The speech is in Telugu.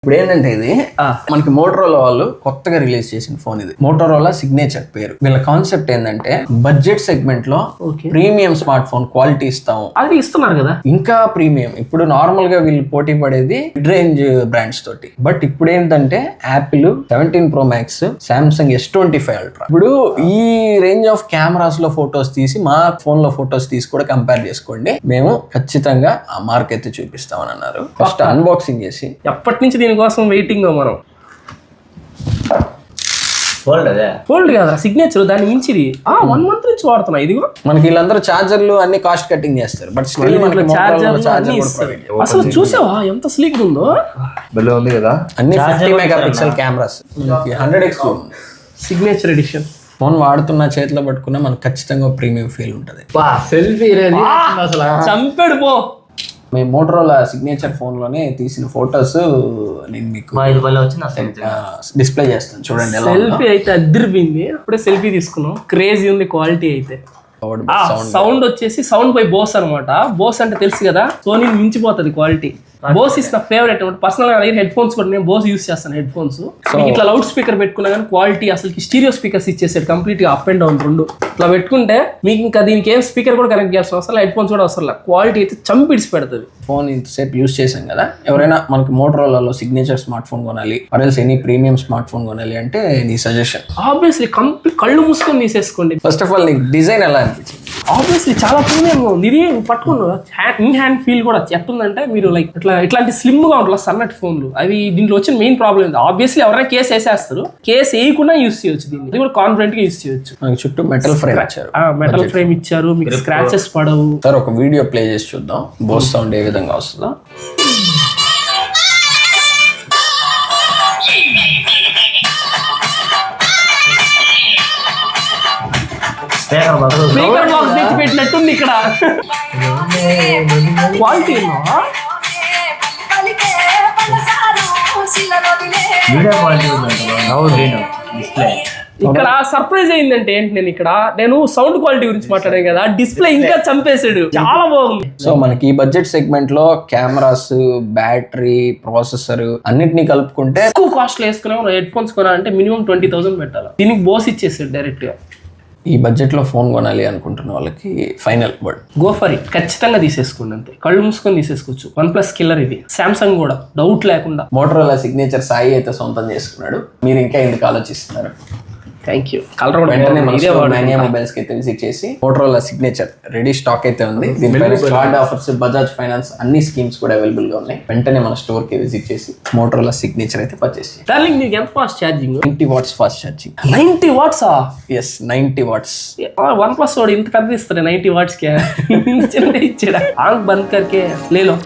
ఇప్పుడు ఏంటంటే ఇది మనకి మోటరోలా వాళ్ళు కొత్తగా రిలీజ్ చేసిన ఫోన్ ఇది. మోటరోలా సిగ్నేచర్ పేరు. వీళ్ళ కాన్సెప్ట్ ఏంటంటే బడ్జెట్ సెగ్మెంట్ లో ప్రీమియం స్మార్ట్ ఫోన్ క్వాలిటీ ఇస్తాము. అది ఇస్తున్నారు కదా, ఇంకా ప్రీమియం. ఇప్పుడు నార్మల్ గా వీళ్ళు పోటీ పడేది మిడ్ రేంజ్ బ్రాండ్స్ తోటి. బట్ ఇప్పుడు ఏంటంటే Apple 17 Pro Max, Samsung S25 Ultra. ఇప్పుడు ఈ రేంజ్ ఆఫ్ కెమెరాస్ లో ఫొటోస్ తీసి మా ఫోన్ లో ఫొటోస్ తీసి కూడా కంపేర్ చేసుకోండి, మేము ఖచ్చితంగా ఆ మార్క్ అయితే చూపిస్తామని అన్నారు. ఫస్ట్ అన్బాక్సింగ్ చేసి ఎప్పటి నుంచి దీనికోసం వెయిటింగ్ మనం. ఫోల్డ్ కదా సిగ్నేచర్, దాన్ని మించిది 1 month నుంచి వాడుతున్నా. ఇదిగో మనకి వీళ్ళందరూ చార్జర్లు అన్ని కాస్ట్ కటింగ్ చేస్తారు, బట్ స్టిల్ మనకి అసలు చూసావా ఎంత స్లీక్ ఉందో. ఉంది కదా, అన్ని 50 megapixel cameras, 100x signature edition. Phone వాడుతున్న చేతిలో పట్టుకున్నా మనకు ఖచ్చితంగా ప్రీమియం ఫీల్ ఉంటుంది. సెల్ఫీ చంపాడు పో. మేము మోటరోలా సిగ్నేచర్ ఫోన్ లోనే తీసిన ఫొటోస్ నేను మీకు డిస్ప్లే చేస్తాను, చూడండి. సెల్ఫీ అయితే అదిరిపోయింది. అప్పుడే సెల్ఫీ తీసుకున్నాం, క్రేజీ ఉంది క్వాలిటీ అయితే. సౌండ్ వచ్చేసి సౌండ్ బై బోస్ అనమాట. బోస్ అంటే తెలుసు కదా, సోనీ మించిపోతుంది క్వాలిటీ. బోస్ ఇస్ నా ఫేవరెట్. పర్సనల్ గా హెడ్ ఫోన్స్ కూడా నేను బోస్ యూస్ చేస్తాను. హెడ్ ఫోన్స్ ఇట్లా లౌడ్ స్పీకర్ పెట్టుకున్నా కానీ క్వాలిటీ అసలు స్టీరియో స్పీకర్స్ ఇచ్చేసాడు కంప్లీట్ గా, అప్ అండ్ డౌన్ రెండు. ఇట్లా పెట్టుకుంటే మీకు ఇంకా దీనికి ఏం స్పీకర్ కూడా కనెక్ట్ చేయాల్సిన అవసరం, హెడ్ ఫోన్స్ కూడా అవసరం. క్వాలిటీ అయితే చంపిడిచి పెడుతుంది. ఫోన్ ఇంతసేపు యూస్ చేసాం కదా, ఎవరైనా మనకి మోటరోలాలో సిగ్నేచర్ స్మార్ట్ ఫోన్ కొనాలి, ఆర్ఎల్స్ ఎనీ ప్రీమియం స్మార్ట్ ఫోన్ కొనాలి అంటే నీ సజెషన్? ఆబ్వియస్లీ కంప్లీట్ కళ్ళు మూసుకొని తీసేసుకోండి. ఫస్ట్ ఆఫ్ ఆల్ నీకు డిజైన్ ఎలా అనిపించింది? ఆబ్వియస్లీ చాలా ప్రీమియం ఉంది. ఇది పట్టుకున్నా ఇన్ హ్యాండ్ ఫీల్ కూడా ఎట్టుందంటే, మీరు లైక్ ఇట్లాంటి స్లిమ్ గా ఉంటుంది సన్నటి ఫోన్లు. అవి దీంట్లో వచ్చిన మెయిన్ ప్రాబ్లం ఏంటి, ఆబ్వియస్లీ ఎవరైనా కేసు వేసేస్తారు, కేసు వేయకుండా యూస్ చేయొచ్చు దీన్ని. ఇది కూడా కాన్ఫిడెంట్ గా యూస్ చేయొచ్చు. చుట్టూ మెటల్ ఫ్రేమ్ ఇచ్చారు, మెటల్ ఫ్రేమ్ ఇచ్చారు, మీకు స్క్రాచెస్ పడవు. సార్ ఒక వీడియో ప్లే చేసి చూద్దాం, బోస్ సౌండ్ ఏ విధంగా వస్తుందో. స్పీకర్ బాక్స్ తెచ్చి పెట్టినట్టుంది ఇక్కడ. క్వాలిటీ ఇక్కడ సర్ప్రైజ్ అయిందంటే ఏంటి, నేను సౌండ్ క్వాలిటీ గురించి మాట్లాడాను కదా, డిస్ప్లే ఇంకా చంపేశాడు, చాలా బాగుంది. సో మనకి ఈ బడ్జెట్ సెగ్మెంట్ లో కెమెరాస్, బ్యాటరీ, ప్రాసెసర్ అన్నిటినీ కలుపుకుంటే ఎక్కువ కాస్ట్ లో వేసుకునే హెడ్ ఫోన్స్ కొనాలంటే మినిమం 20,000 పెట్టాలి. దీనికి బోస్ ఇచ్చేసాడు డైరెక్ట్ గా. ఈ బడ్జెట్ లో ఫోన్ కొనాలి అనుకుంటున్న వాళ్ళకి final word, go for it. ఖచ్చితంగా తీసేసుకోండి, అంతే కళ్ళు మూసుకొని తీసేసుకోవచ్చు. OnePlus కిల్లర్ ఇది. సామ్సంగ్ కూడా డౌట్ లేకుండా. మోటరోలా సిగ్నేచర్ సాయి అయితే సొంతం చేసుకున్నాడు, మీరు ఇంకా ఎందుకు ఆలోచిస్తున్నారు? Thank you. కలర్ వెంటనే మాన్యా మొబైల్స్ కి అయితే విజిట్ చేసి మోటరోలా సిగ్నేచర్ రెడీ స్టాక్ అయితే ఉంది. దీనిపైన కార్డ్ ఆఫర్స్, బజాజ్ ఫైనాన్స్ అన్ని స్కీమ్స్ కూడా అవైలబుల్ గా ఉన్నాయి. వెంటనే మన స్టోర్ కి విజిట్ చేసి మోటరోలా సిగ్నేచర్ అయితే పర్చేస్ చేయండి. డార్లింగ్ నీకు ఎంత fast charging? 90 watts fast charging. 90 watts? Yes, 90 watts. OnePlus వాడు ఇంత పెద్ద ఇస్తాడు 90 watts కి. చిన్న ఇచ్చాడా? ఆంక్ బంద్ కర్కే లే లో.